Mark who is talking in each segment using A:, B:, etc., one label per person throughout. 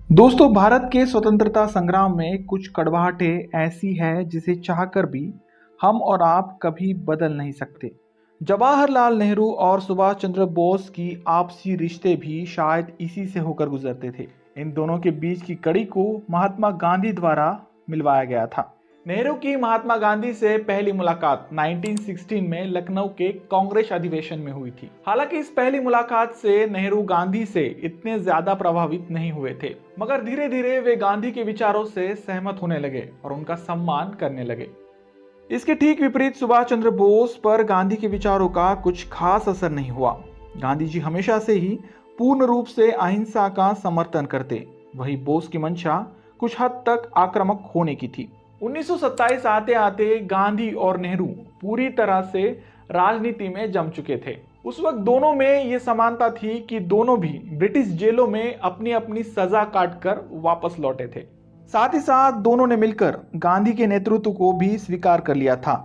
A: दोस्तों, भारत के स्वतंत्रता संग्राम में कुछ कड़वाहटें ऐसी है जिसे चाहकर भी हम और आप कभी बदल नहीं सकते। जवाहरलाल नेहरू और सुभाष चंद्र बोस की आपसी रिश्ते भी शायद इसी से होकर गुजरते थे। इन दोनों के बीच की कड़ी को महात्मा गांधी द्वारा मिलवाया गया था। नेहरू की महात्मा गांधी से पहली मुलाकात 1916 में लखनऊ के कांग्रेस अधिवेशन में हुई थी। हालांकि इस पहली मुलाकात से नेहरू गांधी से इतने ज्यादा प्रभावित नहीं हुए थे, मगर धीरे धीरे वे गांधी के विचारों से सहमत होने लगे और उनका सम्मान करने लगे। इसके ठीक विपरीत सुभाष चंद्र बोस पर गांधी के विचारों का कुछ खास असर नहीं हुआ। गांधी जी हमेशा से ही पूर्ण रूप से अहिंसा का समर्थन करते, वही बोस की मंशा कुछ हद तक आक्रामक होने की थी। 1927 आते आते गांधी और नेहरू पूरी तरह से राजनीति में जम चुके थे। उस वक्त दोनों में ये समानता थी कि दोनों भी ब्रिटिश जेलों में अपनी अपनी सजा काटकर वापस लौटे थे। साथ ही साथ दोनों ने मिलकर गांधी के नेतृत्व को भी स्वीकार कर लिया था,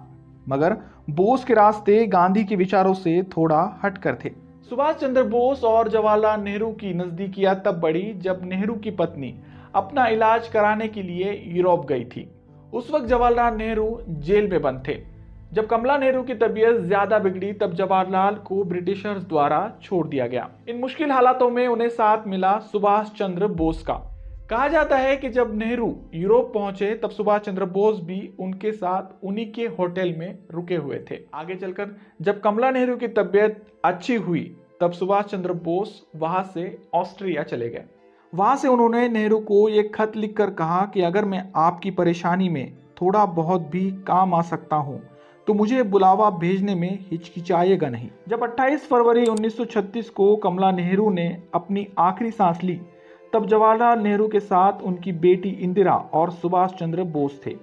A: मगर बोस के रास्ते गांधी के विचारों से थोड़ा हटकर थे। सुभाष चंद्र बोस और जवाहरलाल नेहरू की नजदीकियां तब बढ़ी जब नेहरू की पत्नी अपना इलाज कराने के लिए यूरोप गई थी। उस वक्त जवाहरलाल नेहरू जेल में बंद थे। जब कमला नेहरू की तबीयत ज्यादा बिगड़ी तब जवाहरलाल को ब्रिटिशर्स द्वारा छोड़ दिया गया। इन मुश्किल हालातों में उन्हें साथ मिला सुभाष चंद्र बोस का। कहा जाता है कि जब नेहरू यूरोप पहुंचे तब सुभाष चंद्र बोस भी उनके साथ उन्हीं के होटल में रुके हुए थे। आगे चलकर जब कमला नेहरू की तबीयत अच्छी हुई तब सुभाष चंद्र बोस वहां से ऑस्ट्रिया चले गए। वहां से उन्होंने नेहरू को एक खत लिखकर कहा कि अगर मैं आपकी परेशानी में थोड़ा बहुत भी काम आ सकता हूं तो मुझे बुलावा भेजने में हिचकिचाइएगा नहीं। जब 28 फरवरी 1936 को कमला नेहरू ने अपनी आखिरी सांस ली तब जवाहरलाल नेहरू के साथ उनकी बेटी इंदिरा और सुभाष चंद्र बोस थे।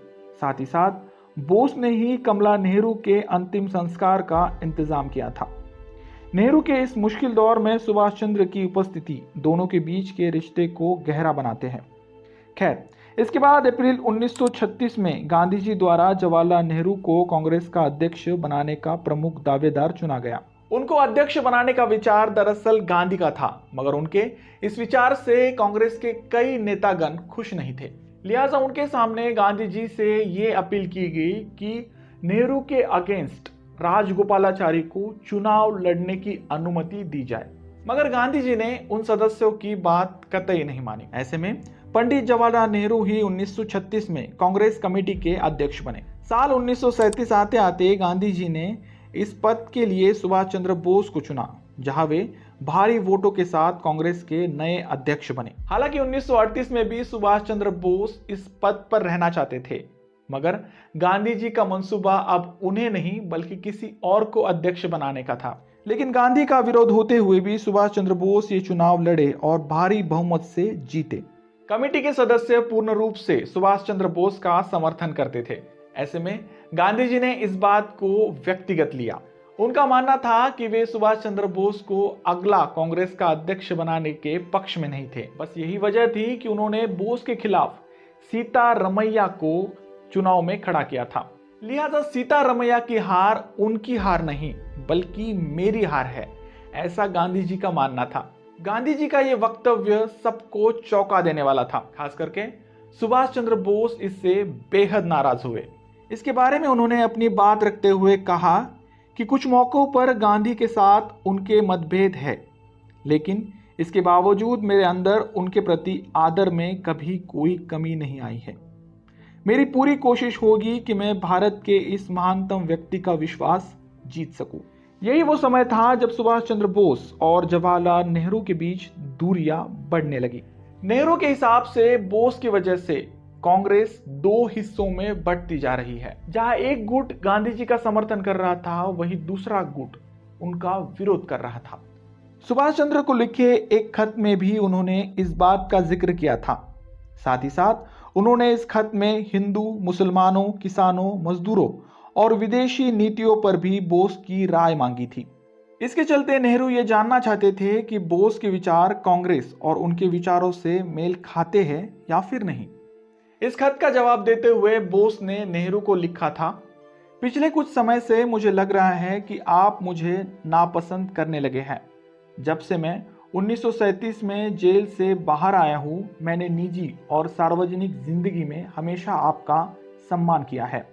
A: साथ ही साथ बोस ने ही कमला नेहरू के अंतिम संस्कार का इंतजाम किया था। नेहरू के इस मुश्किल दौर में सुभाष चंद्र की उपस्थिति दोनों के बीच के रिश्ते को गहरा बनाते हैं। खैर, इसके बाद अप्रैल 1936 में गांधी जी द्वारा जवाहरलाल नेहरू को कांग्रेस का अध्यक्ष बनाने का प्रमुख दावेदार चुना गया। उनको अध्यक्ष बनाने का विचार दरअसल गांधी का था, मगर उनके इस विचार से कांग्रेस के कई नेतागण खुश नहीं थे। लिहाजा उनके सामने गांधी जी से ये अपील की गई कि नेहरू के अगेंस्ट राजगोपालाचारी को चुनाव लड़ने की अनुमति दी जाए, मगर गांधी जी ने उन सदस्यों की बात कतई नहीं मानी। ऐसे में पंडित जवाहरलाल नेहरू ही 1936 में कांग्रेस कमेटी के अध्यक्ष बने। साल 1937 आते आते गांधी जी ने इस पद के लिए सुभाष चंद्र बोस को चुना, जहां वे भारी वोटों के साथ कांग्रेस के नए अध्यक्ष बने। हालांकि 1938 में भी सुभाष चंद्र बोस इस पद पर रहना चाहते थे, मगर गांधी जी का मंसूबा अब उन्हें नहीं बल्कि किसी और को अध्यक्ष बनाने का था। लेकिन गांधी का विरोध होते हुए भी सुभाष चंद्र बोस ये चुनाव लड़े और भारी बहुमत से जीते। कमेटी के सदस्य पूर्ण रूप से सुभाष चंद्र बोस का समर्थन करते थे। ऐसे में गांधी जी ने इस बात को व्यक्तिगत लिया। उनका मानना था कि वे सुभाष चंद्र बोस को अगला कांग्रेस का अध्यक्ष बनाने के पक्ष में नहीं थे। बस यही वजह थी कि उन्होंने बोस के खिलाफ सीतारमैया को चुनाव में खड़ा किया था। लिहाजा सीतारमैया की हार उनकी हार नहीं बल्कि मेरी हार है, ऐसा गांधी जी का मानना था। गांधी जी का यह वक्तव्य सबको चौंका देने वाला था। खास करके सुभाष चंद्र बोस इससे बेहद नाराज हुए। इसके बारे में उन्होंने अपनी बात रखते हुए कहा कि कुछ मौकों पर गांधी के साथ उनके मतभेद है, लेकिन इसके बावजूद मेरे अंदर उनके प्रति आदर में कभी कोई कमी नहीं आई है। मेरी पूरी कोशिश होगी कि मैं भारत के इस महानतम व्यक्ति का विश्वास जीत सकूं। यही वो समय था जब सुभाष चंद्र बोस और जवाहरलाल नेहरू के बीच दूरियां बढ़ने लगी। नेहरू के हिसाब से बोस की वजह से कांग्रेस दो हिस्सों में बढ़ती जा रही है। जहां एक गुट गांधी जी का समर्थन कर रहा था, वही दूसरा गुट उनका विरोध कर रहा था। सुभाष चंद्र को लिखे एक खत में भी उन्होंने इस बात का जिक्र किया था। साथ ही साथ उन्होंने इस खत में हिंदू, मुसलमानों, किसानों, मजदूरों और विदेशी नीतियों पर भी बोस की राय मांगी थी। इसके चलते नेहरू ये जानना चाहते थे कि बोस के विचार कांग्रेस और उनके विचारों से मेल खाते हैं या फिर नहीं। इस खत का जवाब देते हुए बोस ने नेहरू को लिखा था, पिछले कुछ समय से मुझे लग रहा है कि आप मुझे नापसंद करने लगे हैं। जब से मैं 1937 में जेल से बाहर आया हूँ। मैंने निजी और सार्वजनिक जिंदगी में हमेशा आपका सम्मान किया है।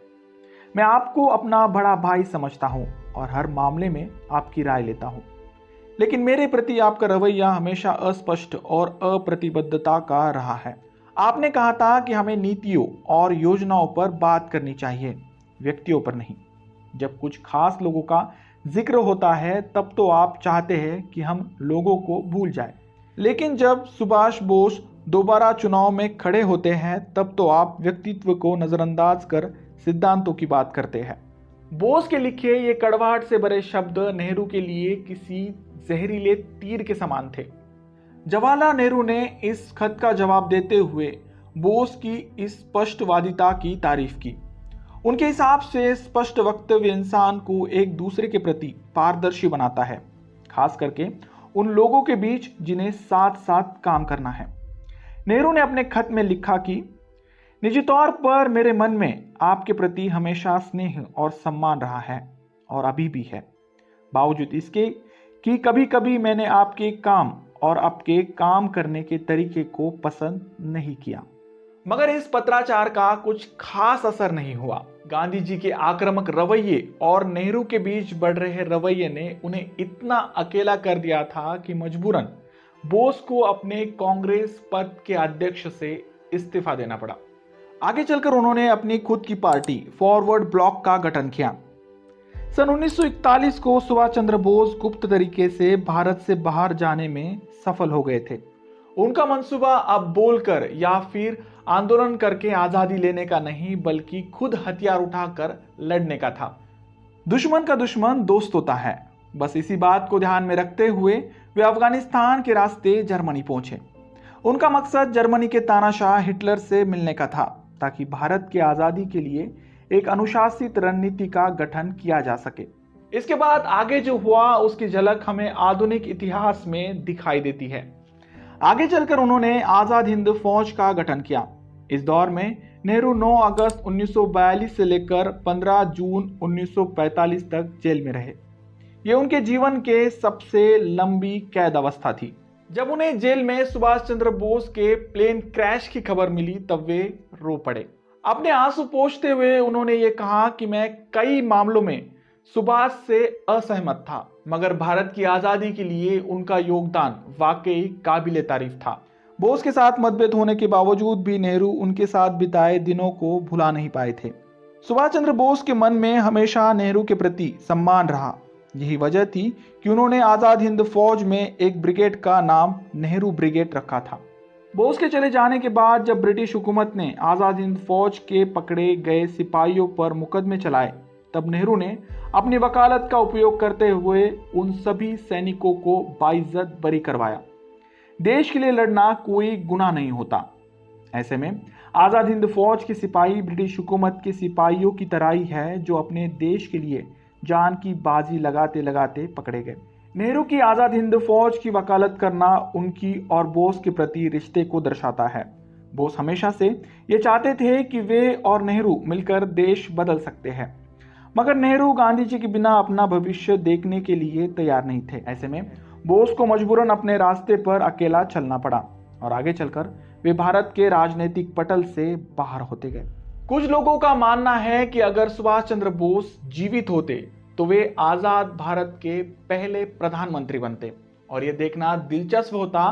A: मैं आपको अपना बड़ा भाई समझता हूँ और हर मामले में आपकी राय लेता हूँ, लेकिन मेरे प्रति आपका रवैया हमेशा अस्पष्ट और अप्रतिबद्धता का रहा है। आपने कहा था कि हमें नीतियों और योजनाओं पर बात करनी चाहिए, व्यक्तियों पर नहीं। जब कुछ खास लोगों का जिक्र होता है तब तो आप चाहते हैं कि हम लोगों को भूल जाएं, लेकिन जब सुभाष बोस दोबारा चुनाव में खड़े होते हैं तब तो आप व्यक्तित्व को नजरअंदाज कर सिद्धांतों की बात करते हैं। बोस के लिखे ये कड़वाहट से भरे शब्द नेहरू के लिए किसी जहरीले तीर के समान थे। जवाहरलाल नेहरू ने इस खत का जवाब देते हुए बोस की इस स्पष्टवादिता की तारीफ की। उनके हिसाब से स्पष्ट वक्तव्य इंसान को एक दूसरे के प्रति पारदर्शी बनाता है, खास करके उन लोगों के बीच जिन्हें साथ साथ काम करना है। नेहरू ने अपने खत में लिखा कि निजी तौर पर मेरे मन में आपके प्रति हमेशा स्नेह और सम्मान रहा है और अभी भी है, बावजूद इसके कि कभी कभी मैंने आपके काम और आपके काम करने के तरीके को पसंद नहीं किया। मगर इस पत्राचार का कुछ खास असर नहीं हुआ। गांधी जी के आक्रामक रवैये और नेहरू के बीच बढ़ रहे रवैये ने उन्हें इतना अकेला कर दिया था कि मजबूरन बोस को अपने कांग्रेस पद के अध्यक्ष से इस्तीफा देना पड़ा। आगे चलकर उन्होंने अपनी खुद की पार्टी फॉरवर्ड ब्लॉक का गठन किया। सन 1941 को सुभाष चंद्र बोस गुप्त तरीके से भारत से बाहर जाने में सफल हो गए थे। उनका मंसूबा अब बोलकर या फिर आंदोलन करके आजादी लेने का नहीं, बल्कि खुद हथियार उठाकर लड़ने का था। दुश्मन का दुश्मन दोस्त होता है। बस इसी बात को ध्यान में रखते हुए वे अफगानिस्तान के रास्ते जर्मनी पहुंचे। उनका मकसद जर्मनी के तानाशाह हिटलर से मिलने का था, ताकि भारत की आजादी के लिए एक अनुशासित रणनीति का गठन किया जा सके। इसके बाद आगे जो हुआ उसकी झलक हमें आधुनिक इतिहास में दिखाई देती है। आगे चलकर उन्होंने आजाद हिंद फौज का गठन किया। इस दौर में नेहरू 9 अगस्त 1942 से लेकर 15 जून 1945 तक जेल में रहे। ये उनके जीवन के सबसे लंबी कैद अवस्था थी। जब उन्हें जेल में सुभाष चंद्र बोस के प्लेन क्रैश की खबर मिली तब वे रो पड़े। अपने आंसू पोंछते हुए उन्होंने ये कहा कि मैं कई मामलों में सुभाष से असहमत था, मगर भारत की आजादी के लिए उनका योगदान वाकई काबिले तारीफ था। बोस के साथ मतभेद होने के बावजूद भी नेहरू उनके साथ बिताए दिनों को भुला नहीं पाए थे। सुभाष चंद्र बोस के मन में हमेशा नेहरू के प्रति सम्मान रहा। यही वजह थी कि उन्होंने आजाद हिंद फौज में एक ब्रिगेड का नाम नेहरू ब्रिगेड रखा था। बोस के चले जाने के बाद जब ब्रिटिश हुकूमत ने आजाद हिंद फौज के पकड़े गए सिपाहियों पर मुकदमे चलाए, तब नेहरू ने अपनी वकालत का उपयोग करते हुए उन सभी सैनिकों को बाइज्जत बरी करवाया। देश के लिए लड़ना कोई गुनाह नहीं होता। ऐसे में आजाद हिंद फौज के सिपाही ब्रिटिश हुकूमत के सिपाहियों की तरह ही है, जो अपने देश के लिए जान की बाजी लगाते लगाते पकड़े गए। नेहरू की आजाद हिंद फौज की वकालत करना उनकी और बोस के प्रति रिश्ते को दर्शाता है। बोस हमेशा से ये चाहते थे कि वे और नेहरू मिलकर देश बदल सकते हैं, मगर नेहरू गांधी जी के बिना अपना भविष्य देखने के लिए तैयार नहीं थे। ऐसे में बोस को मजबूरन अपने रास्ते पर अकेला चलना पड़ा और आगे चलकर वे भारत के राजनीतिक पटल से बाहर होते गए। कुछ लोगों का मानना है कि अगर सुभाष चंद्र बोस जीवित होते तो वे आजाद भारत के पहले प्रधानमंत्री बनते, और यह देखना दिलचस्प होता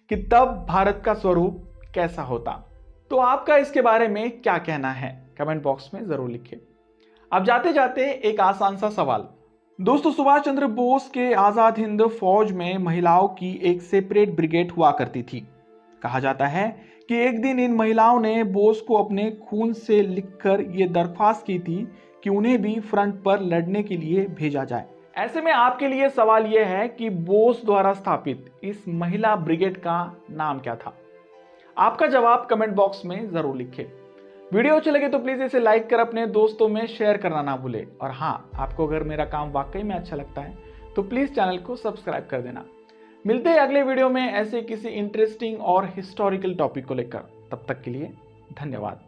A: कि तब भारत का स्वरूप कैसा होता। तो आपका इसके बारे में क्या कहना है, कमेंट बॉक्स में जरूर लिखिए। अब जाते जाते एक आसान सा सवाल। दोस्तों, सुभाष चंद्र बोस के आजाद हिंद फौज में महिलाओं की एक सेपरेट ब्रिगेड हुआ करती थी। कहा जाता है कि एक दिन इन महिलाओं ने बोस को अपने खून से लिखकर ये दरख्वास्त की थी कि उन्हें भी फ्रंट पर लड़ने के लिए भेजा जाए। ऐसे में आपके लिए सवाल यह है कि बोस द्वारा स्थापित इस महिला ब्रिगेड का नाम क्या था? आपका जवाब कमेंट बॉक्स में जरूर लिखें। वीडियो अच्छे लगे तो प्लीज इसे लाइक कर अपने दोस्तों में शेयर करना ना भूले, और हाँ, आपको अगर मेरा काम वाकई में अच्छा लगता है तो प्लीज चैनल को सब्सक्राइब कर देना। मिलते हैं अगले वीडियो में ऐसे किसी इंटरेस्टिंग और हिस्टोरिकल टॉपिक को लेकर। तब तक के लिए धन्यवाद।